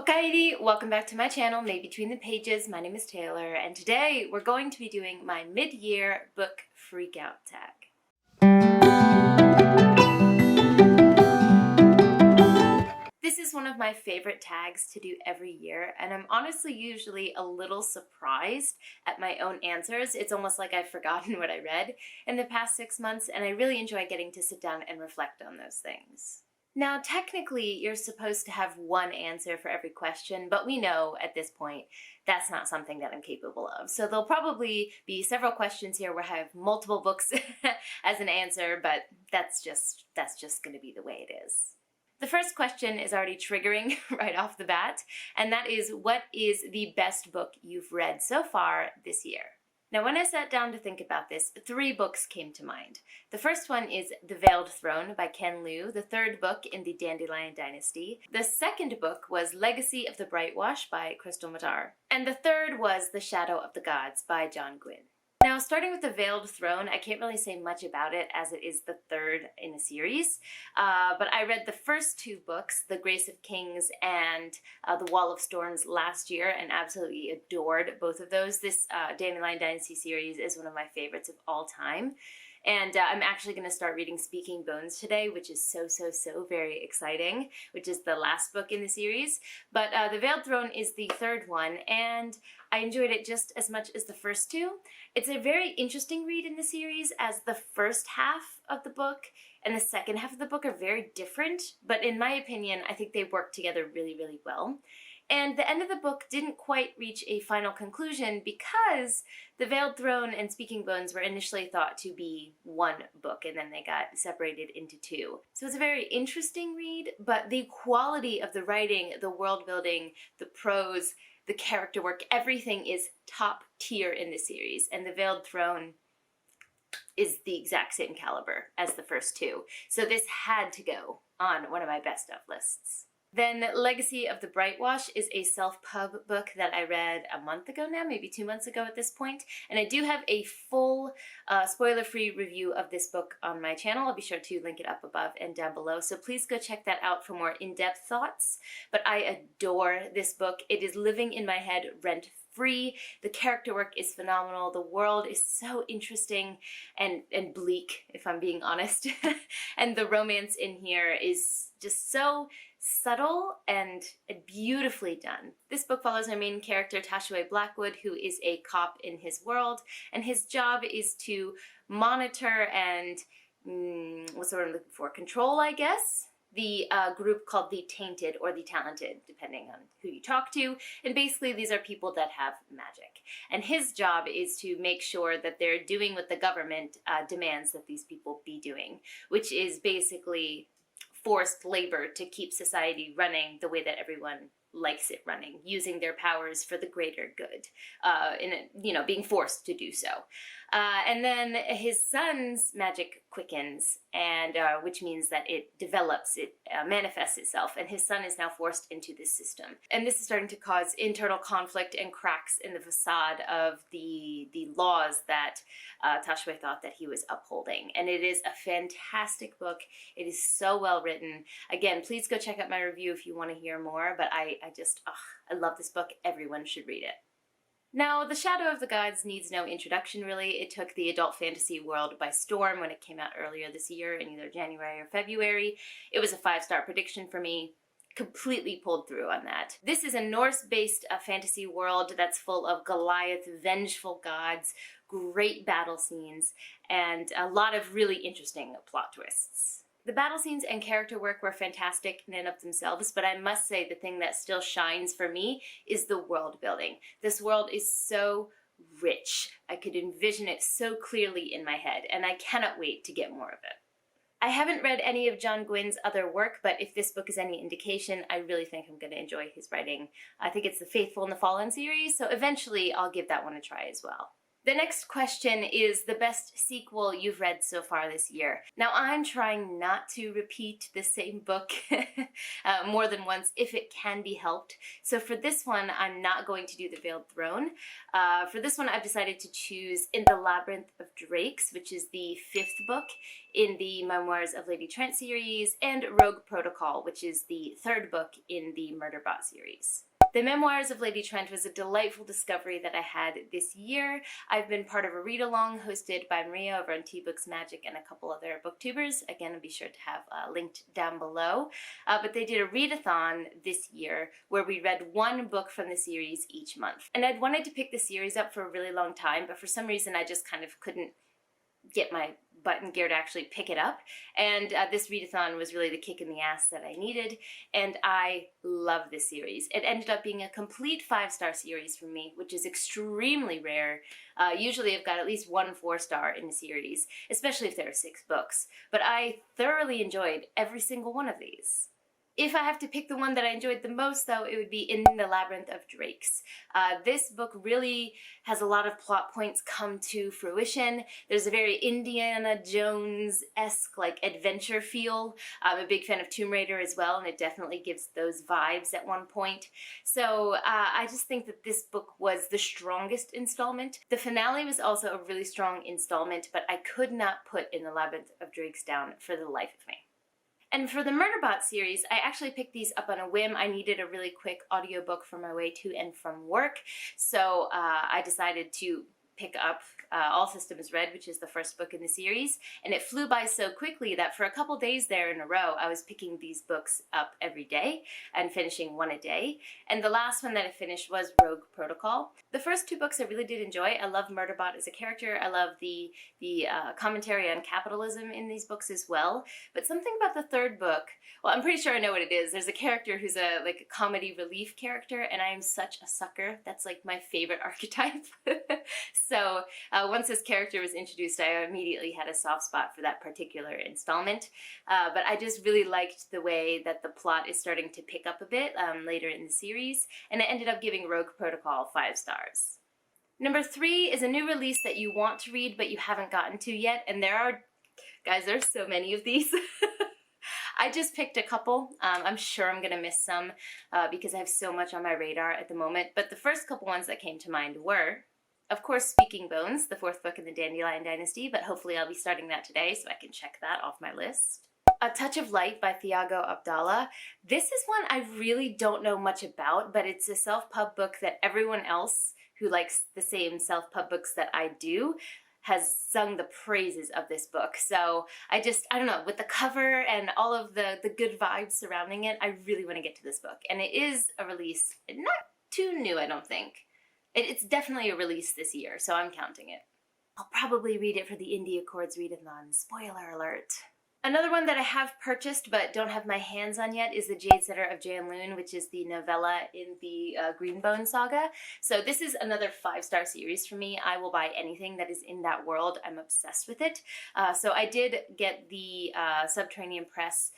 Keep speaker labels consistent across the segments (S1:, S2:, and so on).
S1: Okaeri, welcome back to my channel, Made Between the Pages. My name is Taylor, and today we're going to be doing my mid-year book freakout tag. This is one of my favorite tags to do every year, and I'm honestly usually a little surprised at my own answers. It's almost like I've forgotten what I read in the past 6 months, and I really enjoy getting to sit down and reflect on those things. Now, technically, you're supposed to have one answer for every question, but we know at this point that's not something that I'm capable of. So there'll probably be several questions here where I have multiple books as an answer, but that's just going to be the way it is. The first question is already triggering right off the bat, and that is, what is the best book you've read so far this year? Now, when I sat down to think about this, 3 books came to mind. The first one is The Veiled Throne by Ken Liu, the third book in the Dandelion Dynasty. The second book was Legacy of the Brightwash by Crystal Matar. And the third was The Shadow of the Gods by John Gwynne. Now, starting with The Veiled Throne, I can't really say much about it as it is the third in a series, but I read the first 2 books, The Grace of Kings and The Wall of Storms, last year and absolutely adored both of those. This Dandelion Dynasty series is one of my favorites of all time. And I'm actually going to start reading Speaking Bones today, which is so very exciting, which is the last book in the series. But The Veiled Throne is the third one, and I enjoyed it just as much as the first 2. It's a very interesting read in the series, as the first half of the book and the second half of the book are very different, but in my opinion, I think they work together really well. And the end of the book didn't quite reach a final conclusion because The Veiled Throne and Speaking Bones were initially thought to be one book, and then they got separated into 2. So it's a very interesting read, but the quality of the writing, the world building, the prose, the character work, everything is top tier in the series, and The Veiled Throne is the exact same caliber as the first 2. So this had to go on one of my best of lists. Then Legacy of the Brightwash is a self-pub book that I read a month ago now, maybe 2 months ago at this point, and I do have a full spoiler-free review of this book on my channel. I'll be sure to link it up above and down below, so please go check that out for more in-depth thoughts. But I adore this book. It is living in my head rent-free. The character work is phenomenal. The world is so interesting and bleak, if I'm being honest. And the romance in here is just so subtle and beautifully done. This book follows our main character, Tashaway Blackwood, who is a cop in his world, and his job is to monitor and, what's the word I'm looking for? Control, I guess? The group called the Tainted or the Talented, depending on who you talk to. And basically these are people that have magic. And his job is to make sure that they're doing what the government demands that these people be doing, which is basically forced labor to keep society running the way that everyone likes it running, using their powers for the greater good, being forced to do so. And then his son's magic quickens, and which means that it develops, it manifests itself, and his son is now forced into this system. And this is starting to cause internal conflict and cracks in the facade of the laws that Tashaway thought that he was upholding. And it is a fantastic book. It is so well written. Again, please go check out my review if you want to hear more, but I love this book. Everyone should read it. Now, The Shadow of the Gods needs no introduction, really. It took the adult fantasy world by storm when it came out earlier this year in either January or February. It was a 5-star prediction for me. Completely pulled through on that. This is a Norse-based fantasy world that's full of Goliath, vengeful gods, great battle scenes, and a lot of really interesting plot twists. The battle scenes and character work were fantastic in and of themselves, but I must say the thing that still shines for me is the world building. This world is so rich. I could envision it so clearly in my head, and I cannot wait to get more of it. I haven't read any of John Gwynne's other work, but if this book is any indication, I really think I'm going to enjoy his writing. I think it's the Faithful and the Fallen series, so eventually I'll give that one a try as well. The next question is the best sequel you've read so far this year. Now, I'm trying not to repeat the same book more than once if it can be helped. So for this one, I'm not going to do The Veiled Throne. For this one, I've decided to choose In the Labyrinth of Drakes, which is the 5th book in the Memoirs of Lady Trent series, and Rogue Protocol, which is the 3rd book in the Murderbot series. The Memoirs of Lady Trent was a delightful discovery that I had this year. I've been part of a read-along hosted by Maria over on T-Books Magic and a couple other booktubers. Again, I'll be sure to have linked down below. But they did a readathon this year where we read one book from the series each month. And I'd wanted to pick the series up for a really long time, but for some reason I just kind of couldn't get my butt in gear to actually pick it up, and this readathon was really the kick in the ass that I needed, and I love this series. It ended up being a complete 5-star series for me, which is extremely rare. Usually I've got at least 1 4-star in a series, especially if there are 6 books, but I thoroughly enjoyed every single one of these. If I have to pick the one that I enjoyed the most, though, it would be In the Labyrinth of Drakes. This book really has a lot of plot points come to fruition. There's a very Indiana Jones-esque, like, adventure feel. I'm a big fan of Tomb Raider as well, and it definitely gives those vibes at one point. So I just think that this book was the strongest installment. The finale was also a really strong installment, but I could not put In the Labyrinth of Drakes down for the life of me. And for the Murderbot series, I actually picked these up on a whim. I needed a really quick audiobook for my way to and from work, so I decided to pick up All Systems Red, which is the 1st book in the series, and it flew by so quickly that for a couple days there in a row, I was picking these books up every day and finishing one a day. And the last one that I finished was Rogue Protocol. The first 2 books I really did enjoy. I love Murderbot as a character. I love the commentary on capitalism in these books as well. But something about the 3rd book, well, I'm pretty sure I know what it is. There's a character who's a comedy relief character, and I am such a sucker. That's like my favorite archetype. So once this character was introduced, I immediately had a soft spot for that particular installment. But I just really liked the way that the plot is starting to pick up a bit later in the series, and I ended up giving Rogue Protocol 5 stars. Number 3 is a new release that you want to read but you haven't gotten to yet, and there's so many of these. I just picked a couple. I'm sure I'm gonna miss some because I have so much on my radar at the moment, but the first couple ones that came to mind were, of course, Speaking Bones, the 4th book in the Dandelion Dynasty, but hopefully I'll be starting that today so I can check that off my list. A Touch of Light by Thiago Abdallah. This is one I really don't know much about, but it's a self-pub book that everyone else who likes the same self-pub books that I do has sung the praises of this book. So I don't know, with the cover and all of the good vibes surrounding it, I really want to get to this book. And it is a release, not too new, I don't think. It's definitely a release this year, so I'm counting it. I'll probably read it for the Indie Accords readathon. Spoiler alert. Another one that I have purchased but don't have my hands on yet is The Jade Setter of Janloon, which is the novella in the Greenbone saga. So this is another 5-star series for me. I will buy anything that is in that world. I'm obsessed with it. So I did get the Subterranean Press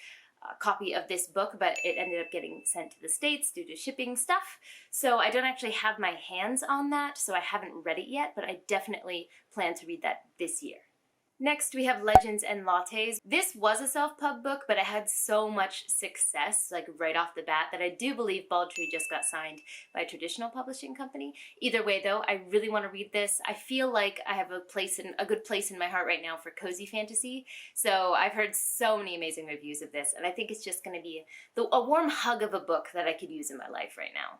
S1: copy of this book, but it ended up getting sent to the States due to shipping stuff. So I don't actually have my hands on that, so I haven't read it yet, but I definitely plan to read that this year. Next, we have Legends and Lattes. This was a self-pub book, but it had so much success, like right off the bat, that I do believe Baldtree just got signed by a traditional publishing company. Either way, though, I really want to read this. I feel like I have a good place in my heart right now for cozy fantasy. So I've heard so many amazing reviews of this, and I think it's just going to be a warm hug of a book that I could use in my life right now.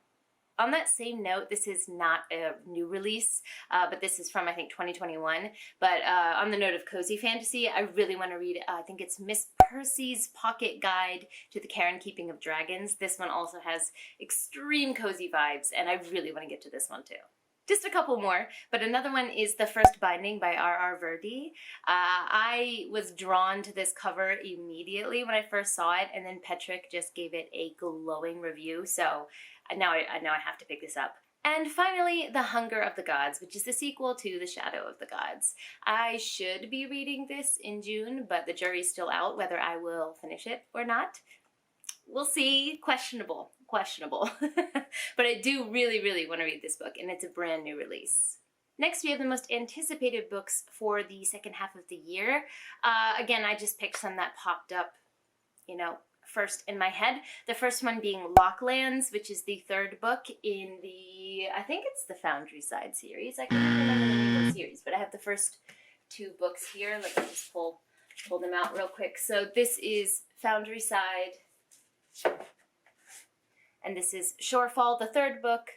S1: On that same note, this is not a new release, but this is from, I think, 2021. But on the note of cozy fantasy, I really want to read, I think it's Miss Percy's Pocket Guide to the Care and Keeping of Dragons. This one also has extreme cozy vibes, and I really want to get to this one too. Just a couple more, but another one is The First Binding by R.R. Verdi. I was drawn to this cover immediately when I first saw it, and then Petrick just gave it a glowing review, so now I have to pick this up. And finally, The Hunger of the Gods, which is the sequel to The Shadow of the Gods. I should be reading this in June, but the jury's still out whether I will finish it or not. We'll see. Questionable. But I do really, really want to read this book, and it's a brand new release. Next, we have the most anticipated books for the second half of the year. Again, I just picked some that popped up, first in my head. The first one being Locklands, which is the third book in I think it's the Foundry Side series. I can't remember the name of the series, but I have the first two books here. Let me just pull them out real quick. So this is Foundry Side, and this is Shorefall, the third book.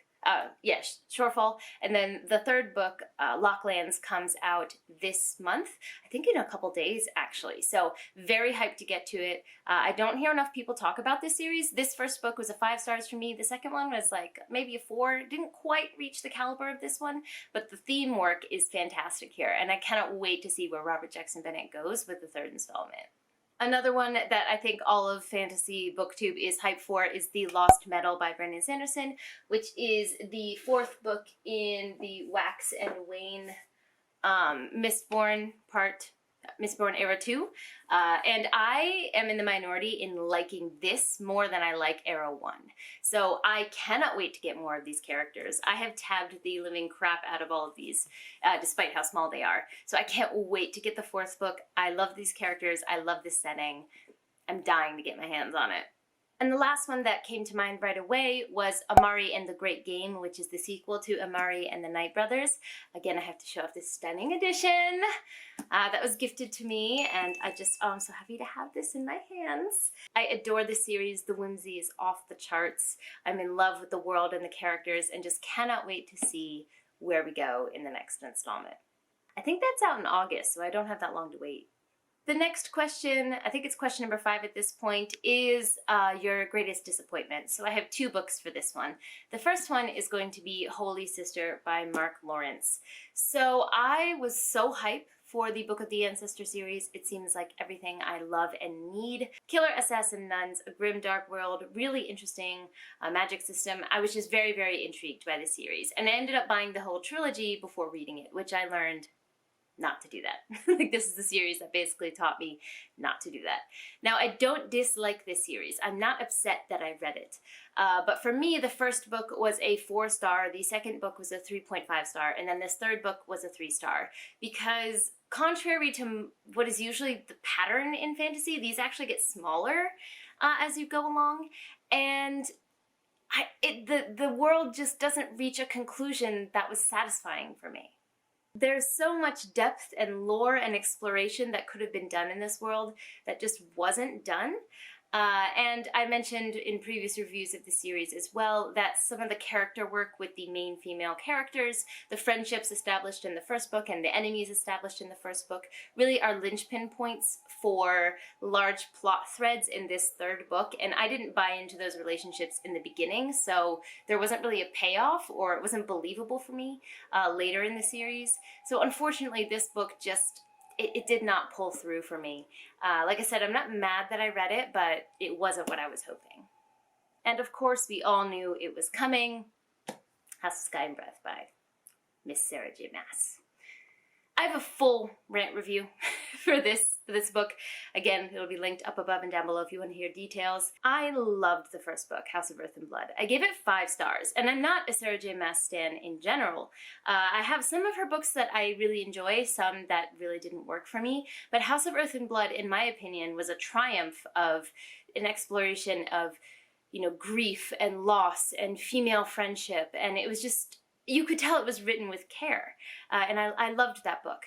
S1: Shorefall. And then the third book, Locklands, comes out this month. I think in a couple days, actually. So very hyped to get to it. I don't hear enough people talk about this series. This first book was a 5 stars for me. The second one was like maybe a 4. Didn't quite reach the caliber of this one, but the theme work is fantastic here. And I cannot wait to see where Robert Jackson Bennett goes with the third installment. Another one that I think all of Fantasy Booktube is hyped for is The Lost Metal by Brandon Sanderson, which is the 4th book in the Wax and Wane Mistborn Era 2. And I am in the minority in liking this more than I like Era 1. So I cannot wait to get more of these characters. I have tabbed the living crap out of all of these, despite how small they are. So I can't wait to get the 4th book. I love these characters. I love this setting. I'm dying to get my hands on it. And the last one that came to mind right away was Amari and the Great Game, which is the sequel to Amari and the Night Brothers. Again, I have to show off this stunning edition that was gifted to me, and I'm so happy to have this in my hands. I adore the series. The whimsy is off the charts. I'm in love with the world and the characters, and just cannot wait to see where we go in the next installment. I think that's out in August, so I don't have that long to wait. The next question, I think it's question number 5 at this point, is your greatest disappointment. So I have 2 books for this one. The first one is going to be Holy Sister by Mark Lawrence. So I was so hyped for the Book of the Ancestor series. It seems like everything I love and need. Killer assassin nuns, a grim dark world, really interesting magic system. I was just very, very intrigued by the series. And I ended up buying the whole trilogy before reading it, which I learned not to do that. Like, this is the series that basically taught me not to do that. Now, I don't dislike this series. I'm not upset that I read it. But for me, the first book was a 4-star, the second book was a 3.5 star, and then this third book was a 3-star. Because contrary to what is usually the pattern in fantasy, these actually get smaller as you go along. And the world just doesn't reach a conclusion that was satisfying for me. There's so much depth and lore and exploration that could have been done in this world that just wasn't done. And I mentioned in previous reviews of the series as well that some of the character work with the main female characters, the friendships established in the first book and the enemies established in the first book, really are linchpin points for large plot threads in this third book. And I didn't buy into those relationships in the beginning, so there wasn't really a payoff, or it wasn't believable for me later in the series. So unfortunately, this book just it did not pull through for me. Like I said, I'm not mad that I read it, but it wasn't what I was hoping. And of course, we all knew it was coming. House of Sky and Breath by Miss Sarah J. Maas. I have a full rant review for this book. Again, it'll be linked up above and down below if you want to hear details. I loved the first book, House of Earth and Blood. I gave it 5 stars, and I'm not a Sarah J. Maas stan in general. I have some of her books that I really enjoy, some that really didn't work for me, but House of Earth and Blood, in my opinion, was a triumph of an exploration of, grief and loss and female friendship, and it was just, you could tell it was written with care, and I loved that book.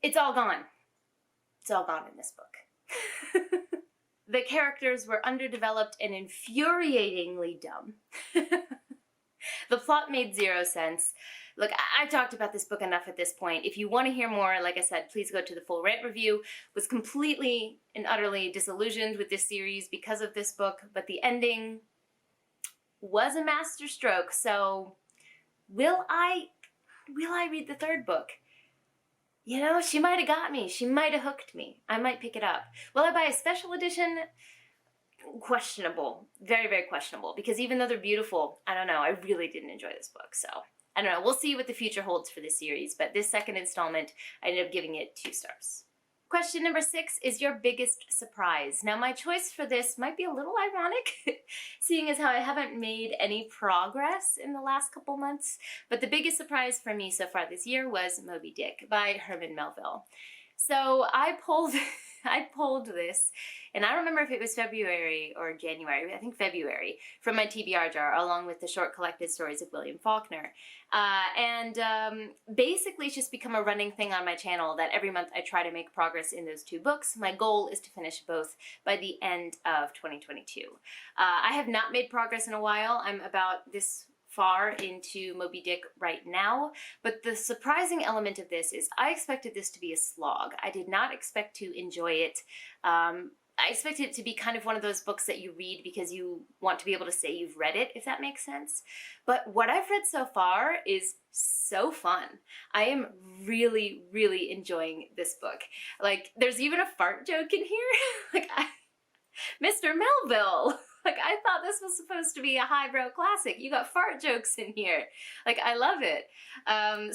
S1: It's all gone. It's all gone in this book. The characters were underdeveloped and infuriatingly dumb. The plot made 0 sense. Look, I've talked about this book enough at this point. If you want to hear more, like I said, please go to the full rant review. Was completely and utterly disillusioned with this series because of this book, but the ending was a masterstroke. So will I read the third book? She might have got me. She might have hooked me. I might pick it up. Will I buy a special edition? Questionable. Very, very questionable. Because even though they're beautiful, I don't know, I really didn't enjoy this book. So, I don't know. We'll see what the future holds for this series. But this second installment, I ended up giving it 2 stars. Question number 6 is your biggest surprise. Now, my choice for this might be a little ironic, seeing as how I haven't made any progress in the last couple months, but the biggest surprise for me so far this year was Moby Dick by Herman Melville. So I pulled this, and I don't remember if it was February or January, I think February, from my TBR jar, along with the short collected stories of William Faulkner. Basically it's just become a running thing on my channel that every month I try to make progress in those 2 books. My goal is to finish both by the end of 2022. I have not made progress in a while. I'm about this far into Moby Dick right now, but the surprising element of this is I expected this to be a slog. I did not expect to enjoy it. I expected it to be kind of one of those books that you read because you want to be able to say you've read it, if that makes sense. But what I've read so far is so fun. I am really, really enjoying this book. Like, there's even a fart joke in here. Like, Mr. Melville! Like, I thought this was supposed to be a highbrow classic. You got fart jokes in here. Like, I love it.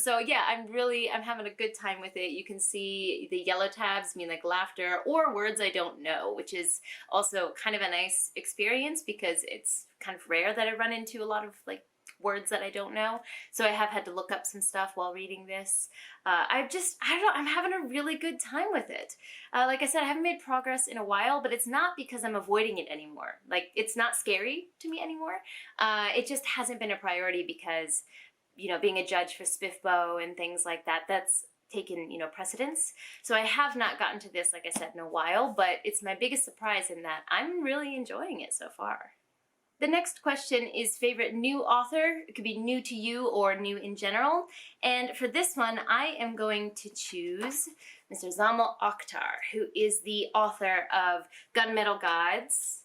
S1: So yeah, I'm having a good time with it. You can see the yellow tabs mean like laughter or words I don't know, which is also kind of a nice experience because it's kind of rare that I run into a lot of like words that I don't know. So I have had to look up some stuff while reading this. I don't know, I'm having a really good time with it. Like I said, I haven't made progress in a while, but it's not because I'm avoiding it anymore. Like, it's not scary to me anymore. It just hasn't been a priority because, you know, being a judge for SPIFBO and things like that, that's taken, you know, precedence. So I have not gotten to this, like I said, in a while, but it's my biggest surprise in that I'm really enjoying it so far. The next question is favorite new author. It could be new to you or new in general. And for this one, I am going to choose Mr. Zamil Akhtar, who is the author of Gunmetal Gods,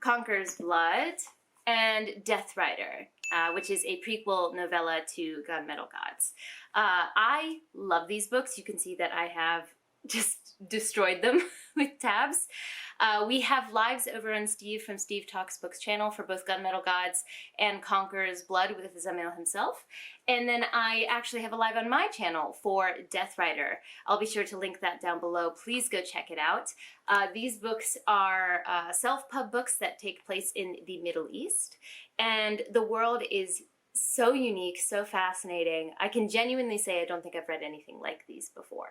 S1: Conqueror's Blood, and Death Rider, which is a prequel novella to Gunmetal Gods. I love these books. You can see that I have just destroyed them with tabs. We have lives over on Steve from Steve Talks Books channel for both Gunmetal Gods and Conqueror's Blood with Zamil himself. And then I actually have a live on my channel for Death Rider. I'll be sure to link that down below. Please go check it out. These books are self-pub books that take place in the Middle East. And the world is so unique, so fascinating. I can genuinely say I don't think I've read anything like these before.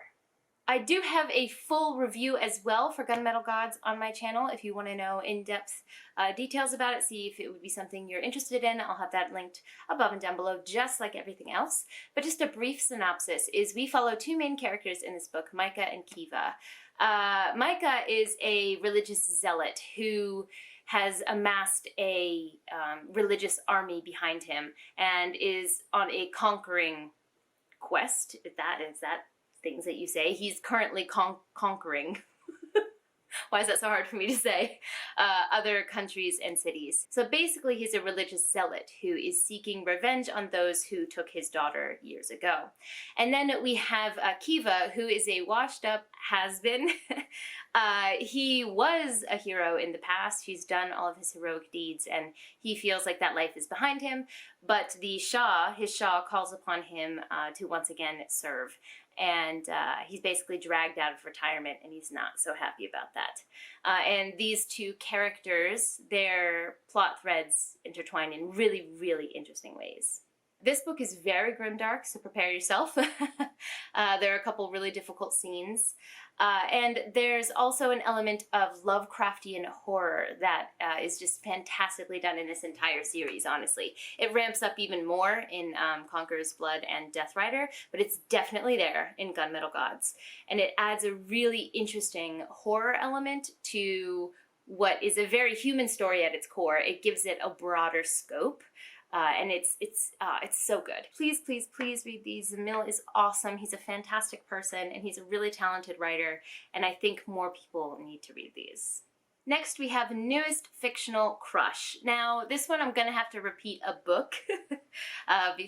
S1: I do have a full review as well for Gunmetal Gods on my channel if you want to know in-depth details about it, see if it would be something you're interested in. I'll have that linked above and down below, just like everything else. But just a brief synopsis is we follow 2 main characters in this book, Micah and Kiva. Micah is a religious zealot who has amassed a religious army behind him and is on a conquering quest, if that is that things that you say. He's currently conquering. Why is that so hard for me to say? Other countries and cities. So basically he's a religious zealot who is seeking revenge on those who took his daughter years ago. And then we have Kiva, who is a washed up has-been. He was a hero in the past. He's done all of his heroic deeds and he feels like that life is behind him. But the Shah, his Shah, calls upon him to once again serve. And he's basically dragged out of retirement and he's not so happy about that. And these 2 characters, their plot threads intertwine in really, really interesting ways. This book is very grimdark, so prepare yourself. There are a couple really difficult scenes. And there's also an element of Lovecraftian horror that is just fantastically done in this entire series, honestly. It ramps up even more in Conqueror's Blood and Death Rider, but it's definitely there in Gunmetal Gods. And it adds a really interesting horror element to what is a very human story at its core. It gives it a broader scope. And it's so good. Please, please, please read these. Zamil is awesome. He's a fantastic person and he's a really talented writer. And I think more people need to read these. Next, we have newest fictional crush. Now, this one I'm going to have to repeat a book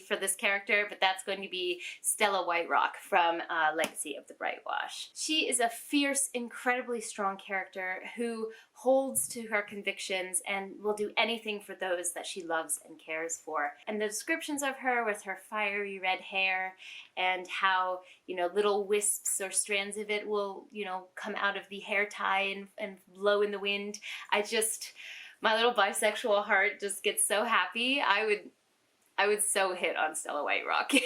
S1: for this character, but that's going to be Stella Whiterock from Legacy of the Brightwash. She is a fierce, incredibly strong character who holds to her convictions and will do anything for those that she loves and cares for. And the descriptions of her with her fiery red hair and how, little wisps or strands of it will, come out of the hair tie and blow in the wind. My little bisexual heart just gets so happy. I would so hit on Stella Whiterock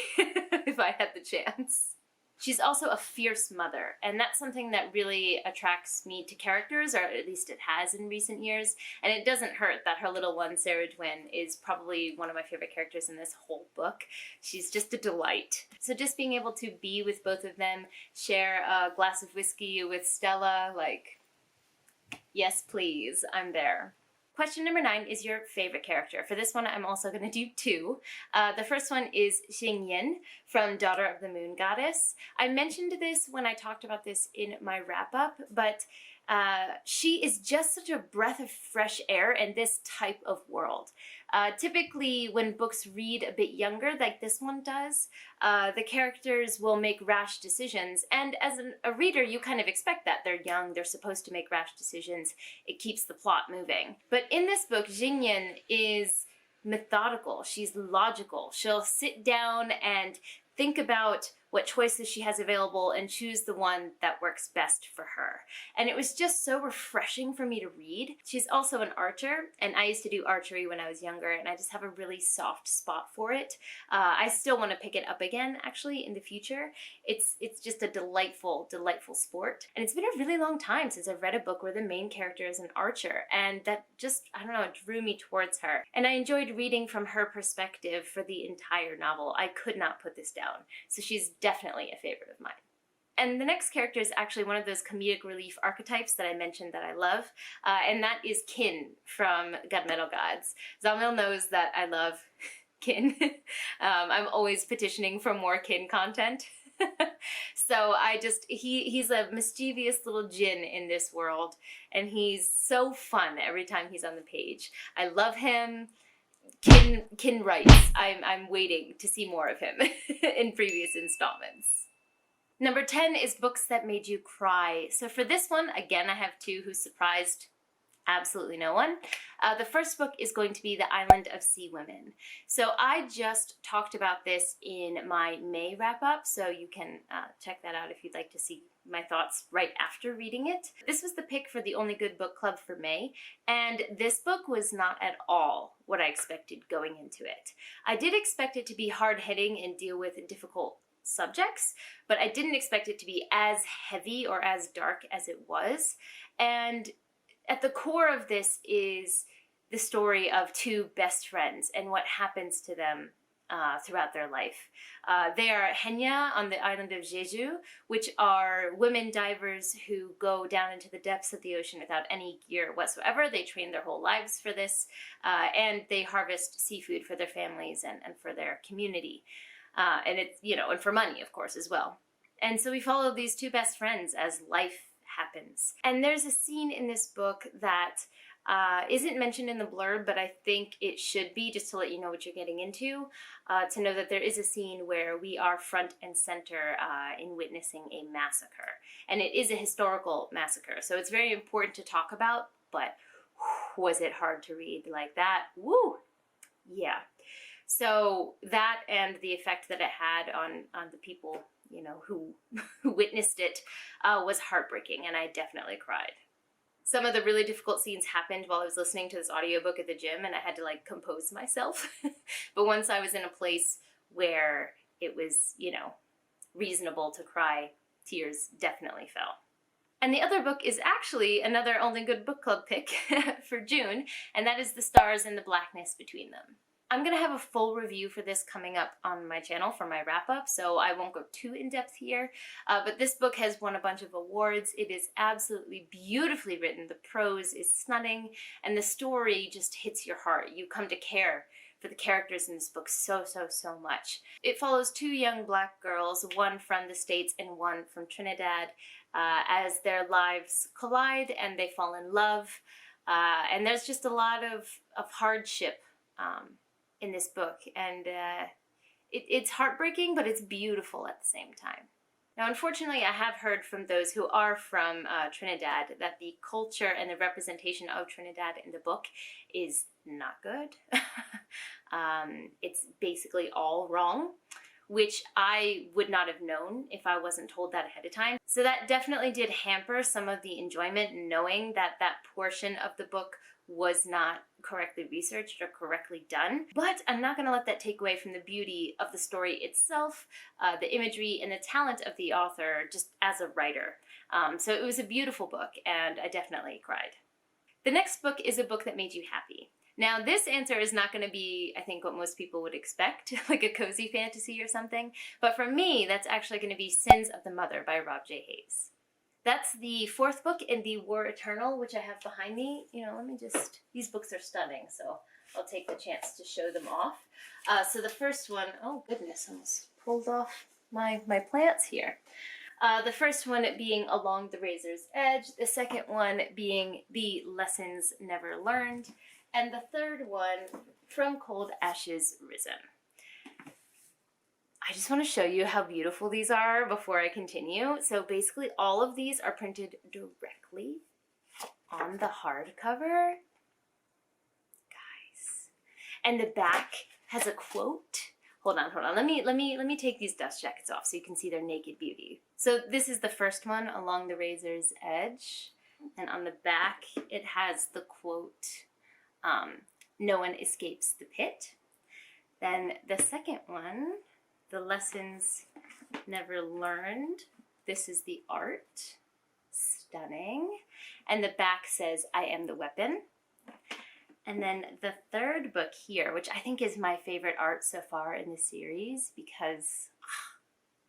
S1: if I had the chance. She's also a fierce mother, and that's something that really attracts me to characters, or at least it has in recent years. And it doesn't hurt that her little one, Sarah Dwin, is probably one of my favorite characters in this whole book. She's just a delight. So just being able to be with both of them, share a glass of whiskey with Stella, yes please, I'm there. Question number 9 is your favorite character. For this one, I'm also going to do 2. The first one is Xingyin from Daughter of the Moon Goddess. I mentioned this when I talked about this in my wrap-up, but she is just such a breath of fresh air in this type of world. Typically, when books read a bit younger, like this one does, the characters will make rash decisions, and as a reader, you kind of expect that. They're young, they're supposed to make rash decisions. It keeps the plot moving. But in this book, Xingyin is methodical, she's logical. She'll sit down and think about what choices she has available and choose the one that works best for her. And it was just so refreshing for me to read. She's also an archer, and I used to do archery when I was younger, and I just have a really soft spot for it. I still want to pick it up again, actually, in the future. It's just a delightful, delightful sport. And it's been a really long time since I've read a book where the main character is an archer, and that just, I don't know, it drew me towards her. And I enjoyed reading from her perspective for the entire novel. I could not put this down. So she's definitely a favorite of mine. And the next character is actually one of those comedic relief archetypes that I mentioned that I love, and that is Kinn from Gunmetal Gods. Zamil knows that I love Kinn. I'm always petitioning for more Kinn content. So he's a mischievous little djinn in this world, and he's so fun every time he's on the page. I love him. Kinn writes. I'm waiting to see more of him in previous installments. Number 10 is books that made you cry. So for this one, again, I have 2 who surprised absolutely no one. The first book is going to be The Island of Sea Women. So I just talked about this in my May wrap-up, so you can check that out if you'd like to see my thoughts right after reading it. This was the pick for the Only Good Book Club for May, and this book was not at all what I expected going into it. I did expect it to be hard-hitting and deal with difficult subjects, but I didn't expect it to be as heavy or as dark as it was. And at the core of this is the story of 2 best friends and what happens to them throughout their life. They are Henya on the island of Jeju, which are women divers who go down into the depths of the ocean without any gear whatsoever. They train their whole lives for this, and they harvest seafood for their families and for their community. And it's, and for money, of course, as well. And so we follow these 2 best friends as life happens. And there's a scene in this book that isn't mentioned in the blurb, but I think it should be, just to let you know what you're getting into, to know that there is a scene where we are front and center in witnessing a massacre. And it is a historical massacre, so it's very important to talk about, but was it hard to read like that? Woo! Yeah. So that and the effect that it had on the people, who witnessed it was heartbreaking, and I definitely cried. Some of the really difficult scenes happened while I was listening to this audiobook at the gym, and I had to compose myself. But once I was in a place where it was, reasonable to cry, tears definitely fell. And the other book is actually another Only Good Book Club pick for June, and that is The Stars and the Blackness Between Them. I'm going to have a full review for this coming up on my channel for my wrap-up, so I won't go too in-depth here, but this book has won a bunch of awards. It is absolutely beautifully written. The prose is stunning, and the story just hits your heart. You come to care for the characters in this book so, so, so much. It follows 2 young Black girls, one from the States and one from Trinidad, as their lives collide and they fall in love, and there's just a lot of hardship in this book, and it's heartbreaking, but it's beautiful at the same time. Now, unfortunately, I have heard from those who are from Trinidad that the culture and the representation of Trinidad in the book is not good. It's basically all wrong, which I would not have known if I wasn't told that ahead of time. So that definitely did hamper some of the enjoyment, knowing that that portion of the book was not correctly researched or correctly done. But I'm not going to let that take away from the beauty of the story itself, the imagery, and the talent of the author just as a writer. So it was a beautiful book, and I definitely cried. The next book is a book that made you happy. Now, this answer is not going to be, I think, what most people would expect, like a cozy fantasy or something. But for me, that's actually going to be Sins of the Mother by Rob J. Hayes. That's the fourth book in the War Eternal, which I have behind me. You know, let me just, these books are stunning, so I'll take the chance to show them off. So the first one, oh goodness, I almost pulled off my plants here. The first one being Along the Razor's Edge, the second one being The Lessons Never Learned, and the third one, From Cold Ashes Risen. I just want to show you how beautiful these are before I continue. So basically all of these are printed directly on the hardcover. Guys. And the back has a quote. Hold on. Let me take these dust jackets off so you can see their naked beauty. So this is the first one, Along the Razor's Edge. And on the back it has the quote, no one escapes the pit. Then the second one, The Lessons Never Learned. This is the art. Stunning. And the back says, I am the weapon. And then the third book here, which I think is my favorite art so far in the series, because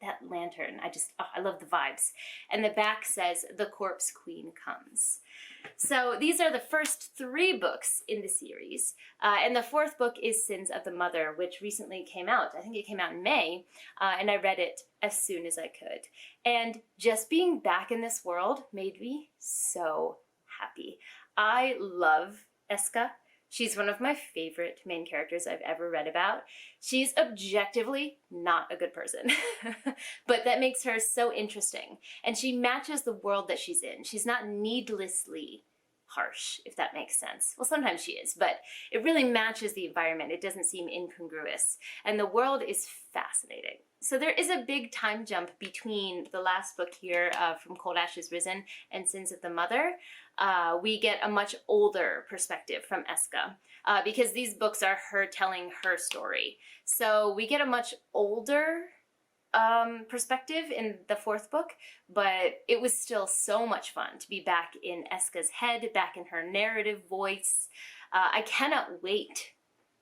S1: that lantern, I love the vibes. And the back says, The Corpse Queen Comes. So these are the first three books in the series. And the fourth book is Sins of the Mother, which recently came out. I think it came out in May, and I read it as soon as I could. And just being back in this world made me so happy. I love Eska. She's one of my favorite main characters I've ever read about. She's objectively not a good person, but that makes her so interesting. And she matches the world that she's in. She's not needlessly harsh, if that makes sense. Well, sometimes she is, but it really matches the environment. It doesn't seem incongruous. And the world is fascinating. So there is a big time jump between the last book here, From Cold Ashes Risen, and Sins of the Mother. We get a much older perspective from Eska, because these books are her telling her story. So we get a much older perspective in the fourth book, but it was still so much fun to be back in Eska's head, back in her narrative voice. I cannot wait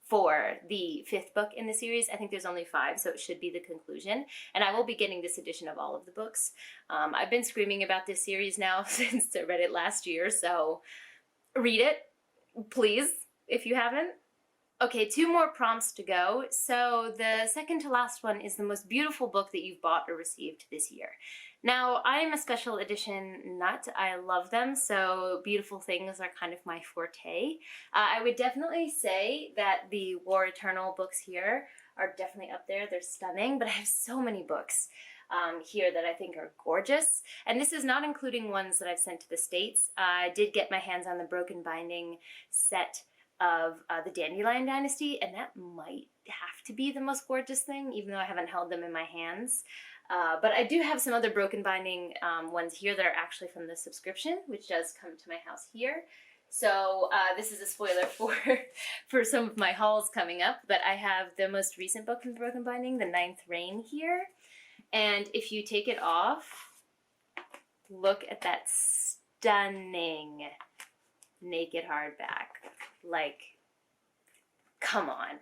S1: for the fifth book in the series. I think there's only 5, so it should be the conclusion. And I will be getting this edition of all of the books. I've been screaming about this series now since I read it last year, so read it, please, if you haven't. Okay, 2 more prompts to go. So the second to last one is the most beautiful book that you've bought or received this year. Now, I'm a special edition nut. I love them, so beautiful things are kind of my forte. I would definitely say that the War Eternal books here are definitely up there. They're stunning, but I have so many books here that I think are gorgeous. And this is not including ones that I've sent to the States. I did get my hands on the Broken Binding set of the Dandelion Dynasty, and that might have to be the most gorgeous thing, even though I haven't held them in my hands. But I do have some other Broken Binding ones here that are actually from the subscription, which does come to my house here. So this is a spoiler for some of my hauls coming up, but I have the most recent book from Broken Binding, The Ninth Reign here. And if you take it off, look at that stunning naked hardback. Like, come on.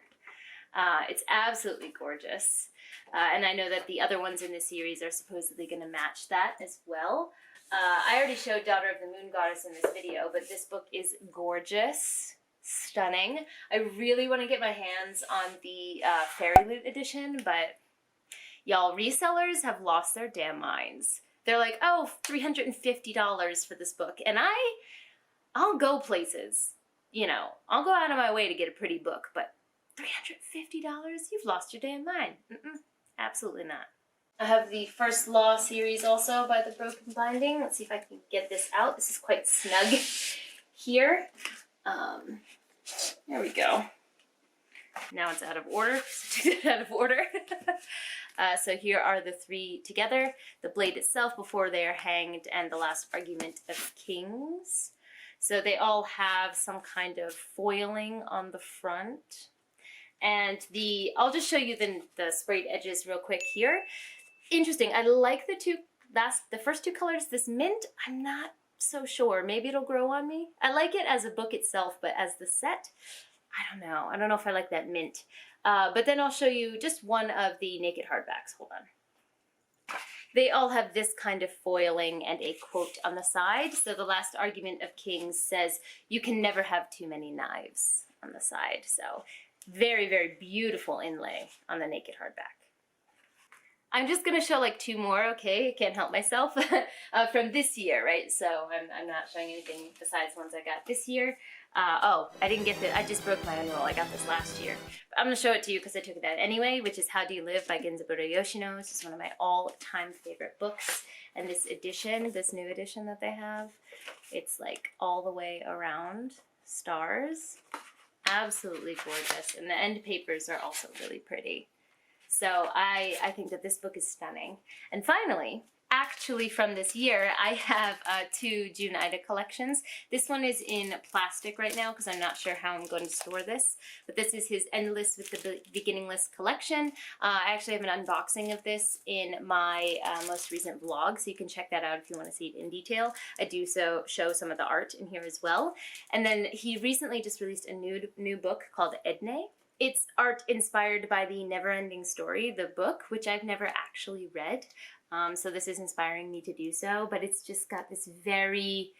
S1: It's absolutely gorgeous. And I know that the other ones in the series are supposedly going to match that as well. I already showed Daughter of the Moon Goddess in this video, but this book is gorgeous, stunning. I really want to get my hands on the Fairy Loot edition, but y'all, resellers have lost their damn minds. They're like, oh, $350 for this book. And I'll go places, you know, I'll go out of my way to get a pretty book, but $350? You've lost your damn mind. Absolutely not. I have the First Law series also by the Broken Binding. Let's see if I can get this out. This is quite snug here. There we go. Now it's out of order. I took it out of order. So here are the three together. The blade itself before they are hanged and the last argument of kings. So they all have some kind of foiling on the front. And I'll just show you the sprayed edges real quick here. Interesting. I like the first two colors. This mint, I'm not so sure. Maybe it'll grow on me. I like it as a book itself, but as the set, I don't know. I don't know if I like that mint. But then I'll show you just one of the naked hardbacks. Hold on. They all have this kind of foiling and a quote on the side. So the last argument of kings says, "You can never have too many knives," on the side. So very, very beautiful inlay on the naked hardback. I'm just going to show like two more, okay? I can't help myself, from this year, right? So I'm not showing anything besides ones I got this year. Oh, I didn't get I just broke my own rule. I got this last year. But I'm going to show it to you because I took it out anyway, which is How Do You Live by Genzaburo Yoshino. This is one of my all-time favorite books. And this edition, this new edition that they have, it's like all the way around stars. Absolutely gorgeous. And the end papers are also really pretty. So I think that this book is stunning. And finally, actually from this year, I have two Junaida collections. This one is in plastic right now because I'm not sure how I'm going to store this. But this is his Endless with the Beginningless collection. I actually have an unboxing of this in my most recent vlog, so you can check that out if you want to see it in detail. I do show some of the art in here as well. And then he recently just released a new book called Edne. It's art inspired by the Neverending Story, the book, which I've never actually read. So this is inspiring me to do so, but it's just got this very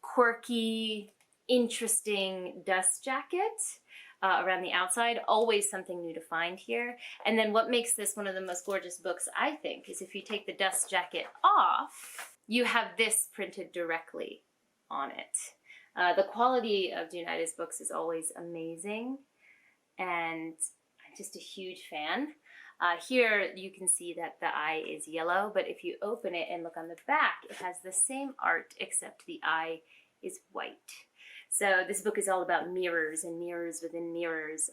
S1: quirky, interesting dust jacket around the outside. Always something new to find here. And then what makes this one of the most gorgeous books, I think, is if you take the dust jacket off, you have this printed directly on it. The quality of Junaida's books is always amazing. And I'm just a huge fan. Here you can see that the eye is yellow, but if you open it and look on the back, it has the same art except the eye is white. So this book is all about mirrors and mirrors within mirrors.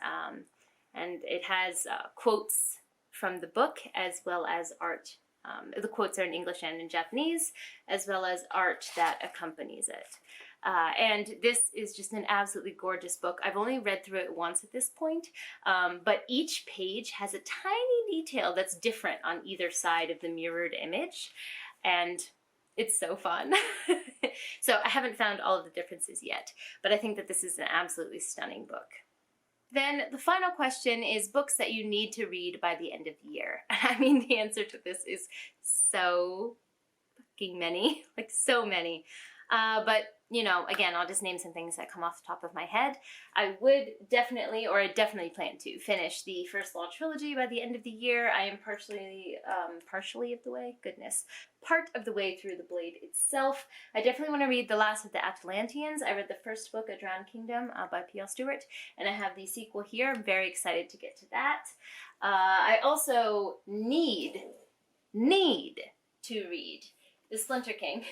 S1: And it has quotes from the book as well as art. The quotes are in English and in Japanese, as well as art that accompanies it. And this is just an absolutely gorgeous book. I've only read through it once at this point, but each page has a tiny detail that's different on either side of the mirrored image, and it's so fun. So I haven't found all of the differences yet, but I think that this is an absolutely stunning book. Then the final question is books that you need to read by the end of the year. I mean, the answer to this is so fucking many, like so many. But, you know, again, I'll just name some things that come off the top of my head. I definitely plan to finish the First Law Trilogy by the end of the year. I am part of the way through The Blade itself. I definitely want to read the last of the Atalanteans. I read the first book, A Drowned Kingdom, by P.L. Stewart, and I have the sequel here. I'm very excited to get to that. I also need to read The Splinter King,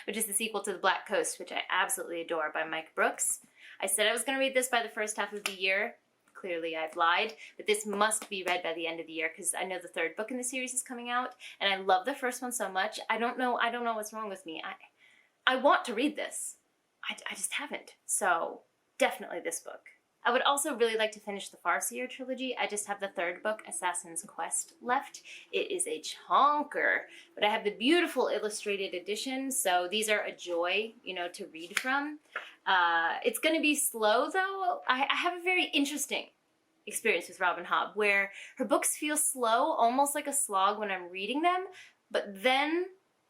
S1: which is the sequel to The Black Coast, which I absolutely adore, by Mike Brooks. I said I was going to read this by the first half of the year. Clearly I've lied, but this must be read by the end of the year because I know the third book in the series is coming out, and I love the first one so much. I don't know what's wrong with me. I want to read this. I just haven't. So definitely this book. I would also really like to finish the Farseer trilogy. I just have the third book, Assassin's Quest, left. It is a chonker, but I have the beautiful illustrated edition, so these are a joy, you know, to read from. It's going to be slow, though. I have a very interesting experience with Robin Hobb, where her books feel slow, almost like a slog when I'm reading them, but then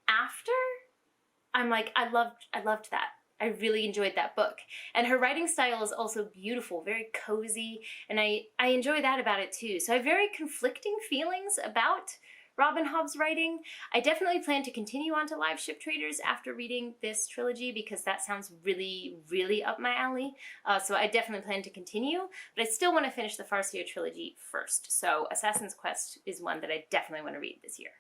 S1: after, I'm like, I loved that. I really enjoyed that book. And her writing style is also beautiful, very cozy, and I enjoy that about it too. So I have very conflicting feelings about Robin Hobb's writing. I definitely plan to continue on to Live Ship Traders after reading this trilogy because that sounds really, really up my alley. So I definitely plan to continue, but I still want to finish the Farseer trilogy first. So Assassin's Quest is one that I definitely want to read this year.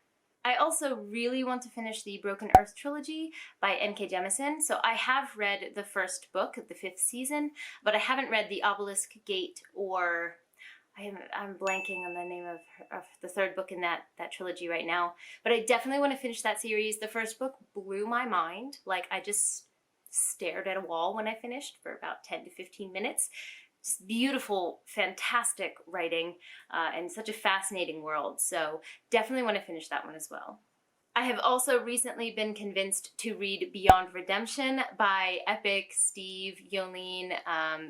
S1: I also really want to finish the Broken Earth Trilogy by N.K. Jemisin. So I have read the first book of the 5th season, but I haven't read The Obelisk Gate or... I'm blanking on the name of the 3rd book in that trilogy right now. But I definitely want to finish that series. The first book blew my mind. Like, I just stared at a wall when I finished for about 10 to 15 minutes. Just beautiful, fantastic writing, and such a fascinating world. So definitely want to finish that one as well. I have also recently been convinced to read Beyond Redemption by Epic, Steve, Yolene,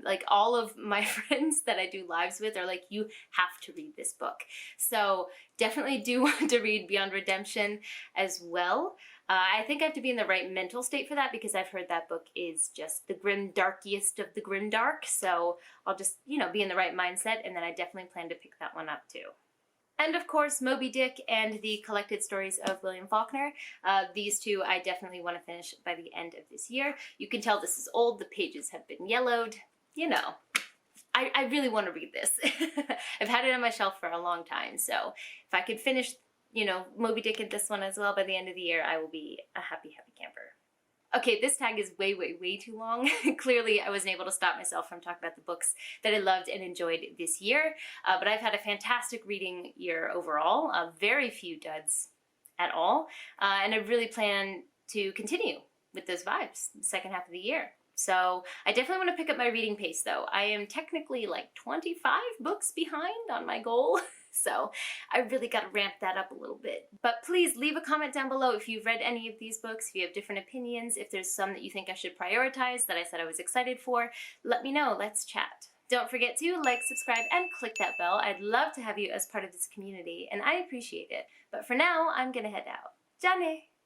S1: like all of my friends that I do lives with are like, you have to read this book. So definitely do want to read Beyond Redemption as well. I think I have to be in the right mental state for that because I've heard that book is just the grim darkiest of the grim dark. So I'll just, be in the right mindset, and then I definitely plan to pick that one up too. And of course, Moby Dick and the collected stories of William Faulkner. These two I definitely want to finish by the end of this year. You can tell this is old, the pages have been yellowed. I really want to read this. I've had it on my shelf for a long time, so if I could finish Moby Dick and this one as well by the end of the year, I will be a happy, happy camper. Okay, this tag is way, way, way too long. Clearly, I wasn't able to stop myself from talking about the books that I loved and enjoyed this year, but I've had a fantastic reading year overall, very few duds at all, and I really plan to continue with those vibes the second half of the year. So I definitely want to pick up my reading pace though. I am technically like 25 books behind on my goal. So I really got to ramp that up a little bit. But please leave a comment down below if you've read any of these books, if you have different opinions, if there's some that you think I should prioritize that I said I was excited for, let me know. Let's chat. Don't forget to like, subscribe, and click that bell. I'd love to have you as part of this community, and I appreciate it. But for now, I'm gonna head out. Jane!